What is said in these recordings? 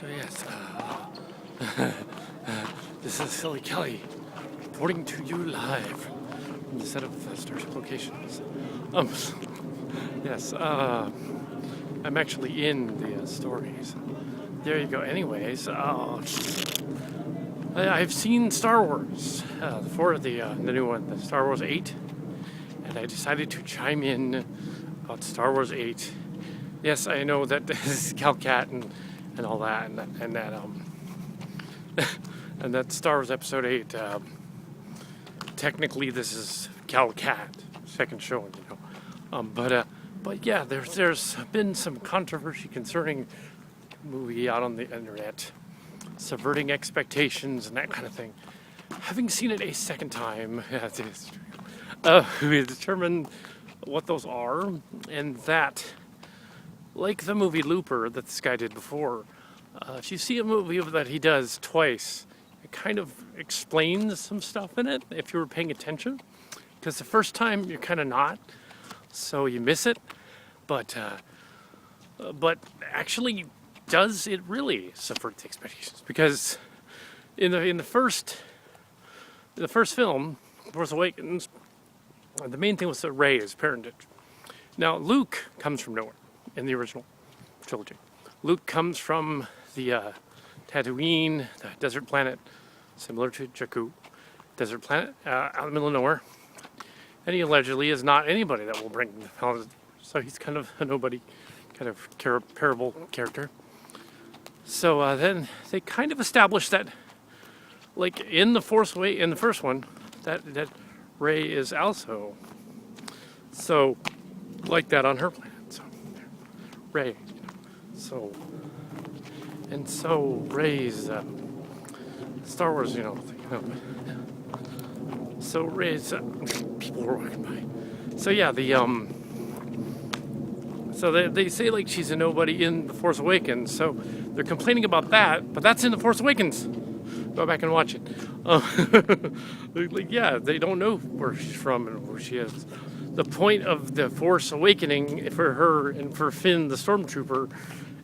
So yes, this is Silly Kelly reporting to you live from the set of Starship Locations. Yes, I'm actually in the stories. There you go. Anyways, I've seen Star Wars, the new one, the Star Wars 8, and I decided to chime in about Star Wars 8. Yes, I know that this is Cal-Cat and all that, and that and that Star Wars Episode 8. Technically, this is Cal-Cat second showing, you know. But yeah, there's been some controversy concerning the movie out on the internet, subverting expectations and that kind of thing. Having seen it a second time, we determined what those are, and that, like the movie Looper that this guy did before, if you see a movie that he does twice, it kind of explains some stuff in it if you were paying attention. Because the first time you're kind of not, so you miss it. But actually, does it really subvert the expectations? Because in the first film, Force Awakens, the main thing was that Rey's parentage. Now Luke comes from nowhere in the original trilogy. Luke comes from the Tatooine, the desert planet, similar to Jakku, desert planet out in the middle of nowhere. And he allegedly is not anybody that will bring the. So he's kind of a nobody, kind of parable character. So then they kind of established that, like in the first one, that Rey is also so like that on her planet. So Rey, you know. So Rey's Star Wars, you know. So Rey's people were walking by. So yeah, so they say like she's a nobody in The Force Awakens. So they're complaining about that, but that's in The Force Awakens. Go back and watch it. Like, yeah, they don't know where she's from and where she is. The point of The Force Awakening for her and for Finn, the Stormtrooper,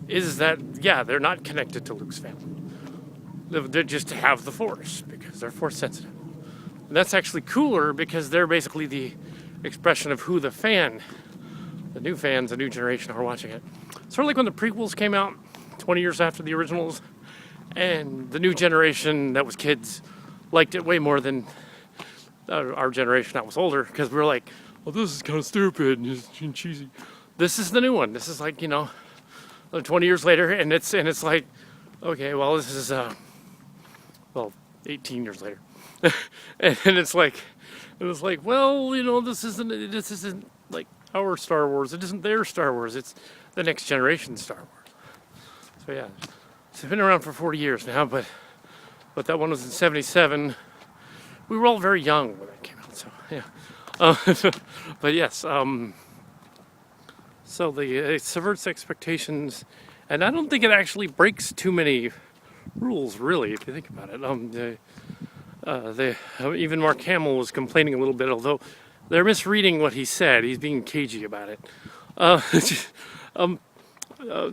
is that, yeah, they're not connected to Luke's family. They just have the Force because they're Force sensitive. And that's actually cooler because they're basically the expression of who the new fans, the new generation are watching it. Sort of like when the prequels came out 20 years after the originals, and the new generation that was kids liked it way more than our generation that was older, because we were like, well, this is kind of stupid and cheesy. This is the new one. This is like, 20 years later, and it's like, okay, well, this is 18 years later. and it's like, well, this isn't like our Star Wars. It isn't their Star Wars. It's the next generation Star Wars. So yeah, it's been around for 40 years now, but that one was in 77. We were all very young when that came out. So yeah, but yes. So it subverts expectations, and I don't think it actually breaks too many rules, really, if you think about it. Even Mark Hamill was complaining a little bit, although they're misreading what he said. He's being cagey about it.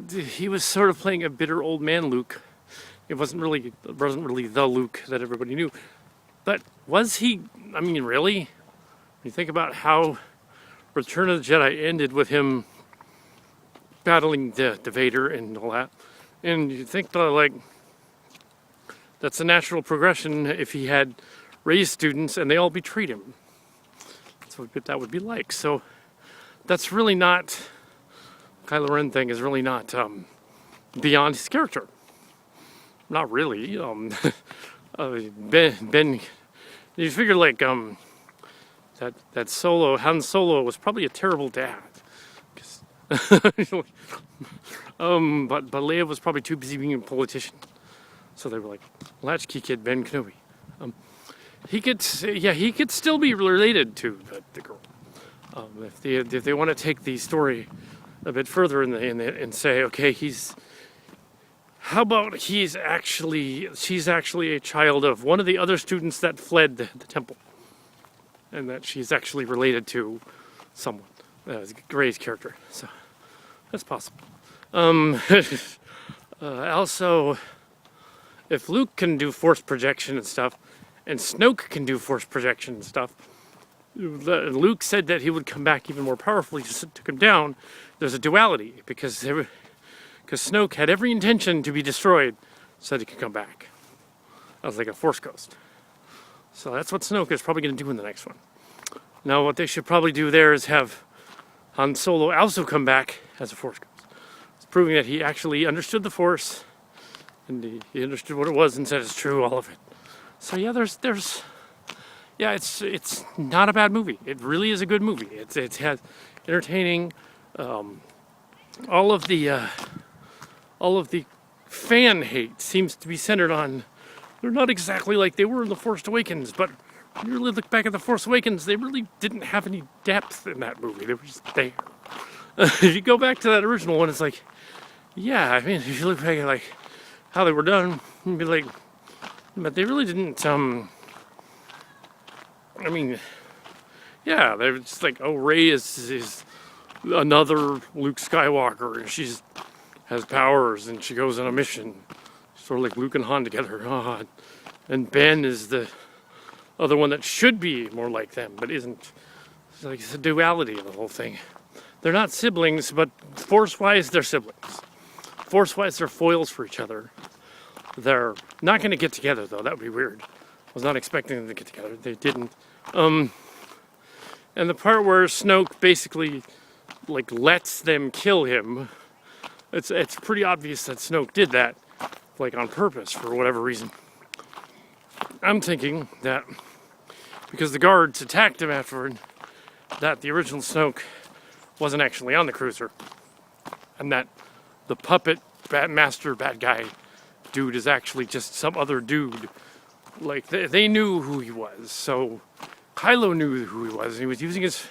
He was sort of playing a bitter old man Luke. It wasn't really the Luke that everybody knew. But was he? I mean, really? When you think about how Return of the Jedi ended with him battling the Vader and all that, and you think that's a natural progression if he had raised students and they all betrayed him. That's what that would be like. So that's really not, Kylo Ren thing is really not beyond his character. Not really. Ben, you figure like that Han Solo was probably a terrible dad. But Leia was probably too busy being a politician. So they were like, latchkey kid Ben Kenobi. He could still be related to the girl. If they want to take the story a bit further and say, okay, she's actually a child of one of the other students that fled the temple, and that she's actually related to someone, Gray's character. So that's possible. Also, if Luke can do force projection and stuff, and Snoke can do force projection and stuff, Luke said that he would come back even more powerfully to took him down. There's a duality because Snoke had every intention to be destroyed so that he could come back. That was like a force ghost. So that's what Snoke is probably going to do in the next one. Now what they should probably do there is have Han Solo also come back as a force ghost. It's proving that he actually understood the force and he understood what it was and said it's true, all of it. So yeah, it's not a bad movie. It really is a good movie. It has entertaining. All of the fan hate seems to be centered on. They're not exactly like they were in The Force Awakens, but when you really look back at The Force Awakens, they really didn't have any depth in that movie. They were just there. If you go back to that original one, it's like, yeah, I mean, if you look back at like how they were done, you'd be like, but they really didn't. I mean, yeah, they're just like, oh, Rey is another Luke Skywalker, and she has powers, and she goes on a mission, sort of like Luke and Han together. Oh, and Ben is the other one that should be more like them, but isn't. It's like it's a duality of the whole thing. They're not siblings, but force-wise, they're siblings. Force-wise, they're foils for each other. They're not going to get together, though. That would be weird. I was not expecting them to get together. They didn't. And the part where Snoke basically like lets them kill him, it's pretty obvious that Snoke did that, like on purpose for whatever reason. I'm thinking that because the guards attacked him afterward, that the original Snoke wasn't actually on the cruiser, and that the puppet master bad guy dude is actually just some other dude. Like they knew who he was, so Kylo knew who he was, and he was using his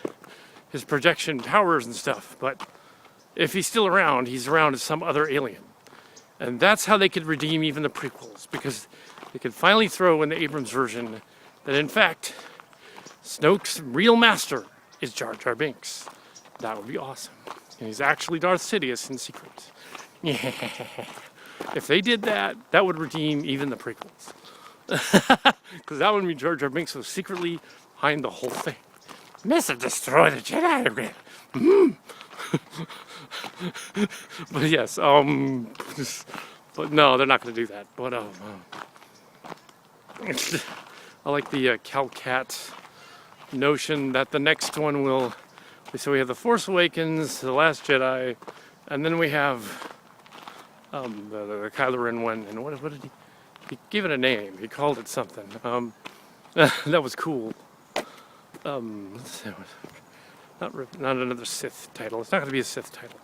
projection powers and stuff. But if he's still around, he's around as some other alien, and that's how they could redeem even the prequels, because they could finally throw in the Abrams version that in fact Snoke's real master is Jar Jar Binks. That would be awesome, and he's actually Darth Sidious in secret. Yeah. If they did that, that would redeem even the prequels. Because that would mean Jar Jar Binks was secretly behind the whole thing. Must destroy the Jedi again. But yes, but no, they're not going to do that. But I like the Cal-Cat notion that the next one will. So we have The Force Awakens, The Last Jedi, and then we have the Kylo Ren one. And what did he gave it a name? He called it something. That was cool. Let's see, not another Sith title. It's not going to be a Sith title.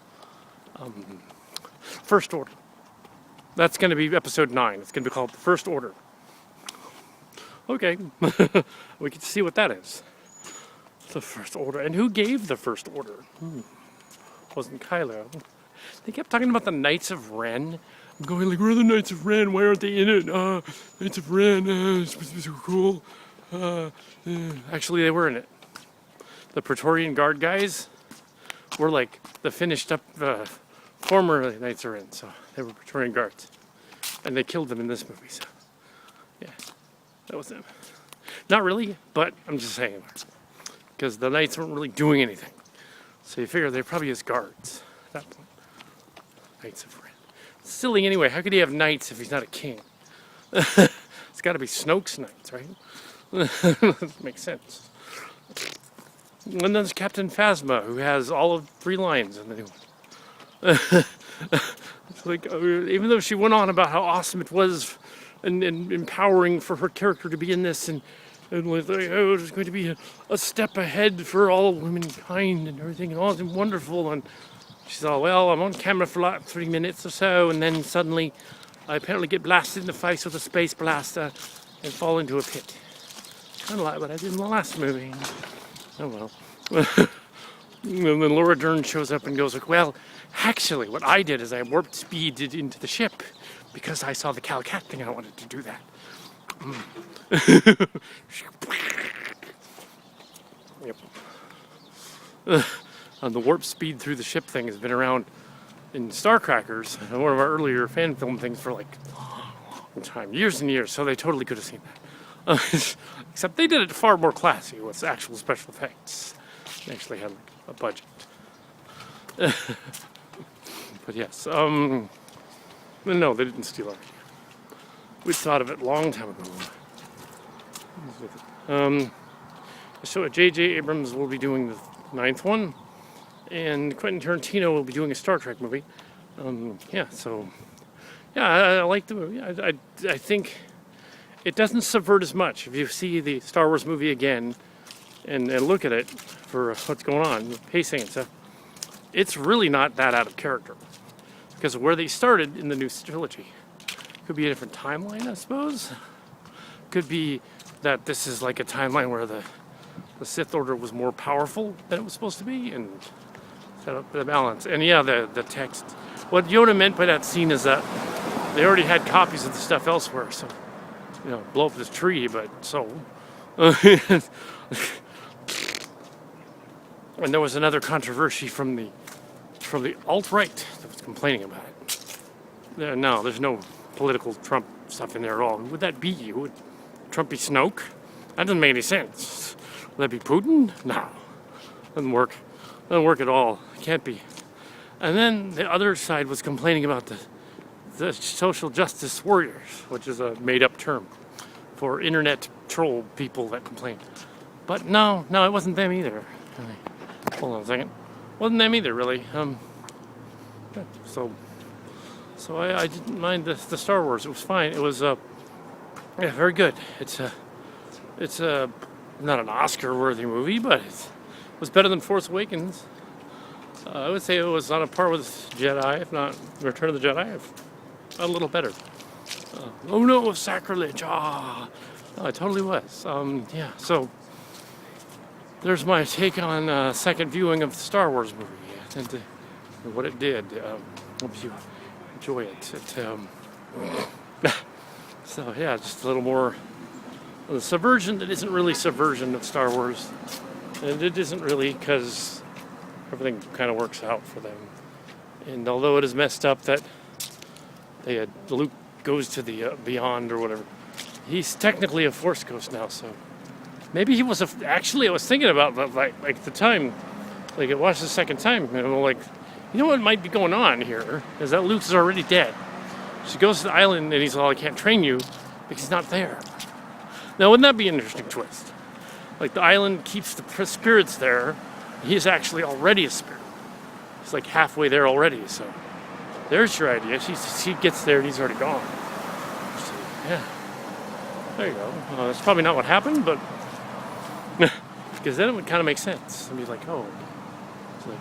First Order. That's going to be episode 9. It's going to be called The First Order. Okay, we can see what that is. The First Order. And who gave the First Order? Wasn't Kylo. They kept talking about the Knights of Ren. I'm going like, where are the Knights of Ren? Why aren't they in it? Knights of Ren, it's supposed to be so cool. Actually, they were in it. The Praetorian Guard guys were like the finished up former Knights of Ren, so they were Praetorian Guards. And they killed them in this movie, so yeah, that was them. Not really, but I'm just saying. Because the Knights weren't really doing anything. So you figure they're probably his guards at that point. Knights of Ren. Silly anyway, how could he have knights if he's not a king? It's got to be Snoke's knights, right? Makes sense. And then there's Captain Phasma, who has all of 3 lines in the new one. It's like, even though she went on about how awesome it was and empowering for her character to be in this, and was like, oh, it's going to be a step ahead for all womankind and everything, and all is wonderful. And she's all, well, I'm on camera for like 3 minutes or so, and then suddenly I apparently get blasted in the face with a space blaster and fall into a pit. Kind of like what I did in the last movie. Oh well. And then Laura Dern shows up and goes like, well, actually, what I did is I warp speeded into the ship because I saw the Cal-Cat thing and I wanted to do that. Yep. And the warp speed through the ship thing has been around in Starcrackers, one of our earlier fan film things for like a long time, years and years, so they totally could have seen that. Except they did it far more classy with actual special effects. They actually had like a budget. But yes, no, they didn't steal our idea. We thought of it a long time ago. So J.J. Abrams will be doing the 9th one, and Quentin Tarantino will be doing a Star Trek movie. I like the movie. I think it doesn't subvert as much. If you see the Star Wars movie again and look at it for what's going on, the pacing and stuff, it's really not that out of character. Because of where they started in the new trilogy. Could be a different timeline, I suppose. Could be that this is like a timeline where the Sith Order was more powerful than it was supposed to be and set up the balance. And yeah, the text. What Yoda meant by that scene is that they already had copies of the stuff elsewhere, so, blow up this tree, but so. And there was another controversy from the alt-right that was complaining about it. No, there's no political Trump stuff in there at all. Would that be you? Would Trump be Snoke? That doesn't make any sense. Would that be Putin? No. Doesn't work. Doesn't work at all. Can't be. And then the other side was complaining about the social justice warriors, which is a made-up term for internet troll people that complain. But no, it wasn't them either. Hold on a second. Wasn't them either, really. So I didn't mind the Star Wars. It was fine. It was very good. It's not an Oscar-worthy movie, but it was better than Force Awakens. I would say it was on a par with Jedi, if not Return of the Jedi. A little better. Oh no, sacrilege! No, it totally was. So there's my take on second viewing of the Star Wars movie and what it did. Hope you enjoy it. So yeah, just a little more the subversion that isn't really subversion of Star Wars, and it isn't really because everything kind of works out for them. And although it is messed up that Luke goes to the beyond or whatever, he's technically a Force ghost now, so. Maybe he was actually, I was thinking about that, like the time, like I watched the second time, you know what might be going on here is that Luke is already dead. She goes to the island and he's all, I can't train you because he's not there. Now, wouldn't that be an interesting twist? Like the island keeps the spirits there. He's actually already a spirit. He's like halfway there already, so there's your idea. She gets there and he's already gone. So, yeah, there you go. That's probably not what happened, but because then it would kind of make sense. It'd be like, oh, it's like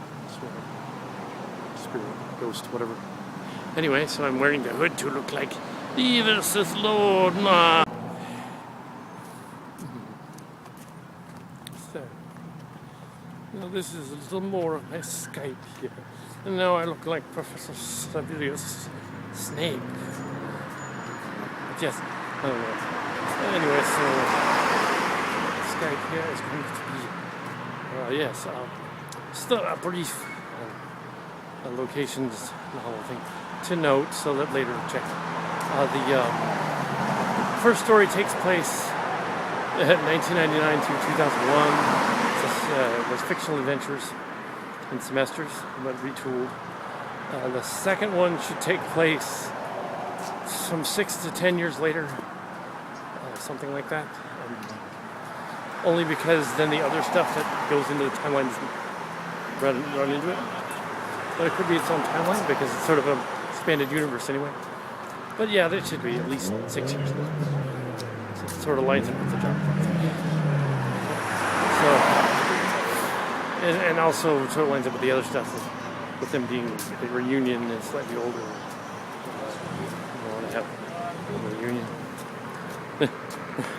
spirit, ghost, whatever. Anyway, so I'm wearing the hood to look like the evil Sith Lord. So, this is a little more of my Skype here. And now I look like Professor Severus Snape. But yes, anyway, so Skype here is going to be, still a brief locations, the whole thing to note, so that later check. The first story takes place in 1999 to 2001. It was fictional adventures in semesters, but retooled. The second one should take place some 6 to 10 years later, something like that. Only because then the other stuff that goes into the timeline doesn't run into it. But it could be its own timeline because it's sort of an expanded universe anyway. But yeah, there should be at least 6 years later. So it sort of lines up with the job. So, and also sort of lines up with the other stuff with them being a reunion and slightly older. You want to have a reunion.